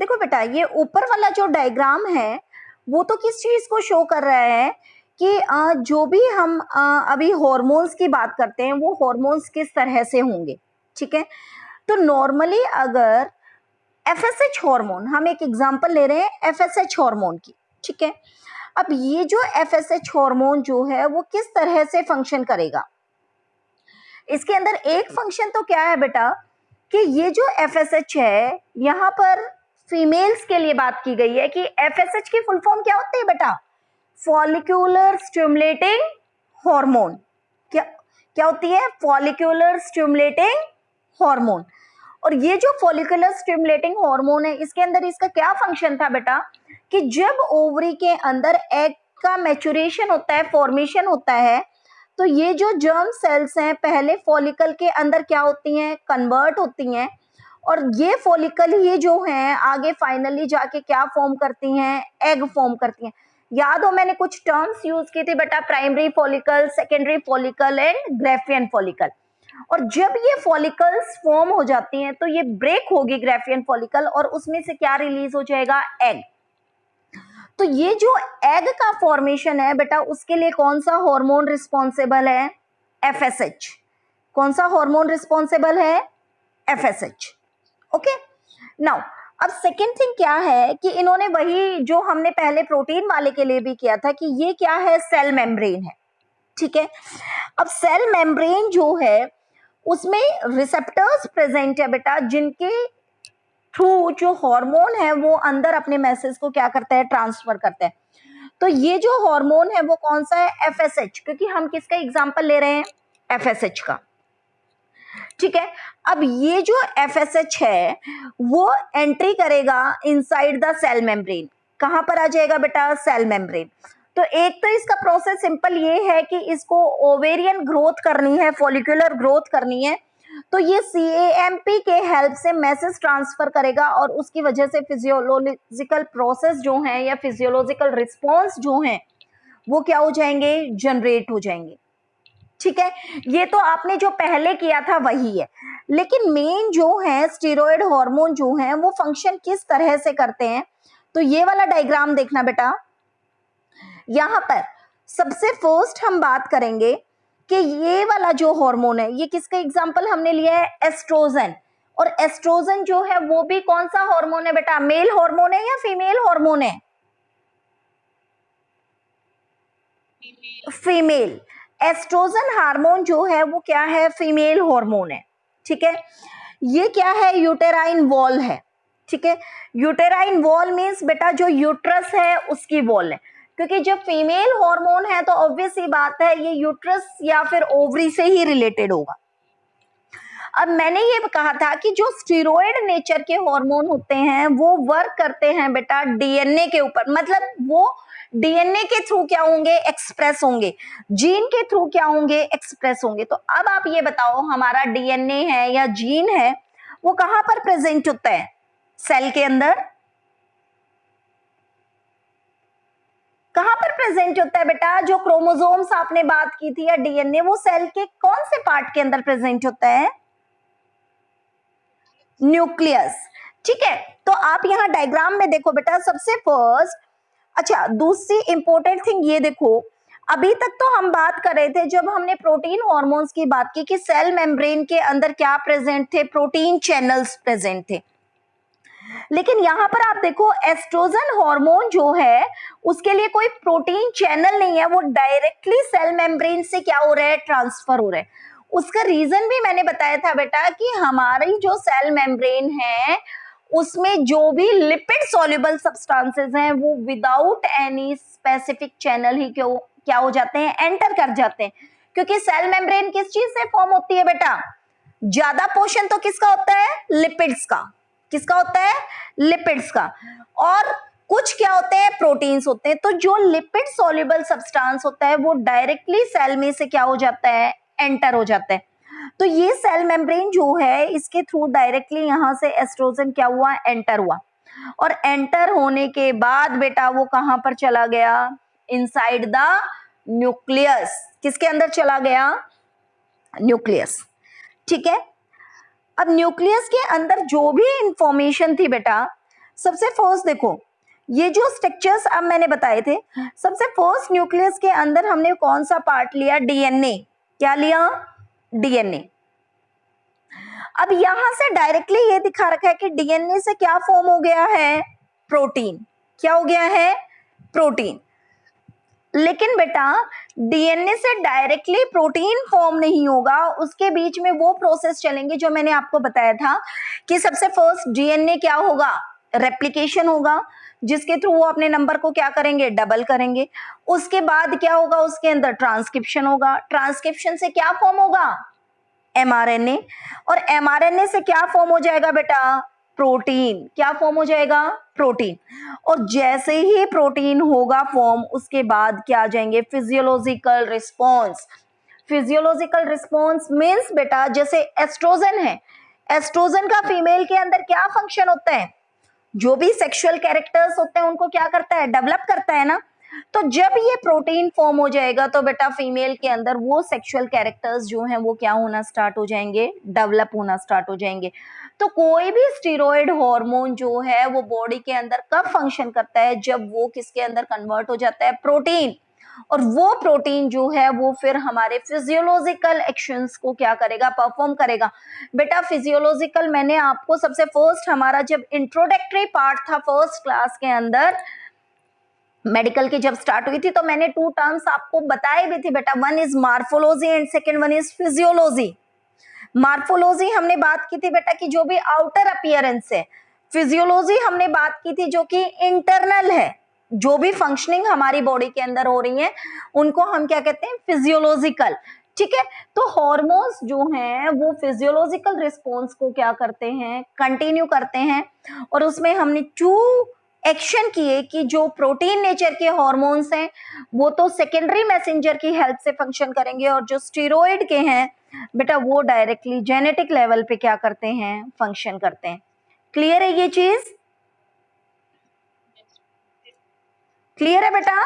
देखो बेटा, ये ऊपर वाला जो डायग्राम है वो तो किस चीज को शो कर रहा है कि जो भी हम अभी हार्मोन्स की बात करते हैं वो हार्मोन्स किस तरह से होंगे। ठीक है, तो नॉर्मली अगर एफएसएच हार्मोन, हम एक एग्जांपल ले रहे हैं एफएसएच हार्मोन की। ठीक है, अब ये जो एफएसएच हार्मोन जो है वो किस तरह से फंक्शन करेगा, इसके अंदर एक फंक्शन तो क्या है बेटा कि ये जो एफएसएच है, यहाँ पर फीमेल्स के लिए बात की गई है कि एफएसएच की फुल फॉर्म क्या होती है बेटा, फॉलिक्यूलर स्टिमुलेटिंग हार्मोन। क्या क्या होती है, फॉलिक्यूलर स्टिमुलेटिंग हार्मोन। और ये जो फॉलिकुलर स्टिमुलेटिंग हार्मोन है, इसके अंदर इसका क्या फंक्शन था बेटा कि जब ओवरी के अंदर एग का मैच्योरेशन होता है, फॉर्मेशन होता है, तो ये जो जर्म सेल्स हैं पहले फॉलिकल के अंदर क्या होती हैं, कन्वर्ट होती हैं, और ये फॉलिकल ही जो हैं आगे फाइनली जाके क्या फॉर्म करती हैं, एग फॉर्म करती हैं। याद हो मैंने कुछ टर्म्स यूज की थी बेटा, primary follicle, secondary follicle and Graafian follicle. और जब ये फॉलिकल्स फॉर्म हो जाती हैं तो ये ब्रेक होगी ग्रेफियन फॉलिकल और उसमें से क्या रिलीज हो जाएगा, एग। तो ये जो एग का फॉर्मेशन है बेटा, उसके लिए कौन सा हार्मोन रिस्पॉन्सिबल है, एफएसएच। कौन सा हार्मोन रिस्पॉन्सिबल है, एफएसएच। ओके, नाउ अब सेकेंड थिंग क्या है कि इन्होंने वही जो हमने पहले प्रोटीन वाले के लिए भी किया था कि ये क्या है, सेल मेम्ब्रेन है। ठीक है, अब सेल मेम्ब्रेन जो है उसमें रिसेप्टर्स प्रेजेंट है बेटा, जिनके थ्रू जो हार्मोन है वो अंदर अपने मैसेज को क्या करता है, ट्रांसफर करता है। तो ये जो हार्मोन है वो कौन सा है, एफएसएच, क्योंकि हम किसका एग्जांपल ले रहे हैं, एफएसएच का। ठीक है, अब ये जो एफएसएच है वो एंट्री करेगा इनसाइड द सेल मेम्ब्रेन। कहां पर आ जाएगा बेटा, सेल मेम्ब्रेन। तो एक तो इसका प्रोसेस सिंपल ये है कि इसको ओवेरियन ग्रोथ करनी है, फॉलिकुलर ग्रोथ करनी है, तो ये सीएएमपी के हेल्प से मैसेज ट्रांसफर करेगा और उसकी वजह से फिजियोलॉजिकल प्रोसेस जो है या फिजियोलॉजिकल रिस्पॉन्स जो है वो क्या हो जाएंगे, जनरेट हो जाएंगे। ठीक है, ये तो आपने जो पहले किया था वही है, लेकिन मेन जो है स्टेरॉयड हार्मोन जो है वो फंक्शन किस तरह से करते हैं, तो ये वाला डायग्राम देखना बेटा। यहां पर सबसे फर्स्ट हम बात करेंगे कि ये वाला जो हार्मोन है ये किसका एग्जांपल हमने लिया है, एस्ट्रोजन। और एस्ट्रोजन जो है वो भी कौन सा हार्मोन है बेटा, मेल हार्मोन है या फीमेल हार्मोन है, फीमेल। एस्ट्रोजन हार्मोन जो है वो क्या है, फीमेल हार्मोन है। ठीक है, ये क्या है, यूटेराइन वॉल है। ठीक है, यूटेराइन वॉल मींस बेटा जो यूट्रस है उसकी वॉल है, क्योंकि जब फीमेल हार्मोन है तो ऑब्वियस ही बात है ये यूट्रस या फिर ओवरी से ही रिलेटेड होगा। अब मैंने ये कहा था कि जो स्टेरॉयड नेचर के हार्मोन होते हैं वो वर्क करते हैं बेटा डीएनए के ऊपर, मतलब वो डीएनए के थ्रू क्या होंगे, एक्सप्रेस होंगे, जीन के थ्रू क्या होंगे, एक्सप्रेस होंगे। तो अब आप ये बताओ हमारा डीएनए है या जीन है वो कहां पर प्रेजेंट होता है, सेल के अंदर। कहां पर प्रेजेंट होता है बेटा, जो क्रोमोसोम्स आपने बात की थी या डीएनए, वो सेल के कौन से पार्ट के अंदर प्रेजेंट होता है, न्यूक्लियस। ठीक है, तो आप यहां डायग्राम में देखो बेटा, सबसे फर्स्ट, अच्छा दूसरी इंपॉर्टेंट थिंग ये देखो, अभी तक तो हम बात कर रहे थे जब हमने प्रोटीन हार्मोन्स की बात की कि सेल मेम्ब्रेन के अंदर क्या प्रेजेंट थे, प्रोटीन चैनल्स प्रेजेंट थे। लेकिन यहां पर आप देखो एस्ट्रोजन हार्मोन जो है उसके लिए कोई प्रोटीन चैनल नहीं है, वो डायरेक्टली सेल मेम्ब्रेन से क्या हो रहा है, ट्रांसफर हो रहा है। उसका रीजन भी मैंने बताया था बेटा कि हमारी जो सेल मेम्ब्रेन है उसमें जो भी लिपिड सॉल्युबल सब्सटेंसेस हैं वो विदाउट एनी स्पेसिफिक चैनल ही क्यों क्या हो जाते हैं, एंटर कर जाते हैं। क्योंकि सेल मेम्ब्रेन किस चीज से फॉर्म होती है बेटा, ज्यादा पोर्शन तो किसका होता है, लिपिड्स का। किसका होता है, लिपिड्स का। और कुछ क्या होते हैं, प्रोटीन्स होते हैं। तो जो लिपिड सॉल्युबल सब्सटेंस होता है वो डायरेक्टली सेल में से क्या हो जाता है, एंटर हो जाता है। तो ये सेल मेम्ब्रेन जो है इसके थ्रू डायरेक्टली यहां से एस्ट्रोजन क्या हुआ, एंटर हुआ। और एंटर होने के बाद बेटा वो कहां पर चला गया, इनसाइड द न्यूक्लियस। किसके अंदर चला गया, न्यूक्लियस। ठीक है, अब न्यूक्लियस के अंदर जो भी इंफॉर्मेशन थी बेटा सबसे फर्स्ट देखो, ये जो स्ट्रक्चर्स अब मैंने बताए थे, सबसे फर्स्ट न्यूक्लियस के अंदर हमने कौन सा पार्ट लिया? डीएनए। क्या लिया? डीएनए। अब यहां से डायरेक्टली ये दिखा रखा है कि डीएनए से क्या फॉर्म हो गया है? प्रोटीन। क्या हो गया है? प्रोटीन। लेकिन बेटा डीएनए से डायरेक्टली प्रोटीन फॉर्म नहीं होगा, उसके बीच में वो प्रोसेस चलेंगे जो मैंने आपको बताया था कि सबसे फर्स्ट डीएनए क्या होगा? रेप्लिकेशन होगा, जिसके थ्रू वो अपने नंबर को क्या करेंगे? डबल करेंगे। उसके बाद क्या होगा? उसके अंदर ट्रांसक्रिप्शन होगा। ट्रांसक्रिप्शन से क्या फॉर्म होगा? एमआरएनए। और एमआरएनए से क्या फॉर्म हो जाएगा बेटा? प्रोटीन। क्या फॉर्म हो जाएगा? प्रोटीन। और जैसे ही प्रोटीन होगा फॉर्म, उसके बाद क्या आ जाएंगे? Physiological response. Physiological response means बेटा जैसे एस्ट्रोजन है, एस्ट्रोजन का फीमेल के अंदर क्या फंक्शन होता है? जो भी सेक्सुअल कैरेक्टर्स होते हैं उनको क्या करता है? डेवलप करता है ना। तो जब ये प्रोटीन फॉर्म हो जाएगा तो बेटा फीमेल के अंदर वो सेक्सुअल कैरेक्टर्स जो हैं वो क्या होना स्टार्ट हो जाएंगे? डेवलप होना स्टार्ट हो जाएंगे। तो कोई भी स्टेरॉइड हार्मोन जो है वो बॉडी के अंदर कब फंक्शन करता है? जब वो किसके अंदर कन्वर्ट हो जाता है? प्रोटीन। और वो प्रोटीन जो है वो फिर हमारे फिजियोलॉजिकल एक्शंस को क्या करेगा? परफॉर्म करेगा। बेटा फिजियोलॉजिकल मैंने आपको सबसे फर्स्ट हमारा जब इंट्रोडक्टरी पार्ट था फर्स्ट क्लास के अंदर मेडिकल की जब स्टार्ट हुई थी तो मैंने 2 टर्म्स आपको बताए भी थे बेटा, one is morphology and second one is physiology. Morphology हमने बात की थी बेटा कि जो भी आउटर अपीयरेंस है, फिजियोलॉजी हमने बात की थी जो कि इंटरनल है, जो भी फंक्शनिंग हमारी बॉडी के अंदर हो रही है उनको हम क्या कहते हैं? फिजियोलॉजिकल। ठीक है, तो हॉर्मोन्स जो हैं वो फिजियोलॉजिकल रिस्पॉन्स को क्या करते हैं? कंटिन्यू करते हैं। और उसमें हमने 2 एक्शन किए कि जो प्रोटीन नेचर के हॉर्मोन्स हैं वो तो सेकेंडरी मैसेंजर की हेल्प से फंक्शन करेंगे, और जो स्टेरॉइड के हैं बेटा वो डायरेक्टली जेनेटिक लेवल पे क्या करते हैं? फंक्शन करते हैं। क्लियर है ये चीज? क्लियर है बेटा?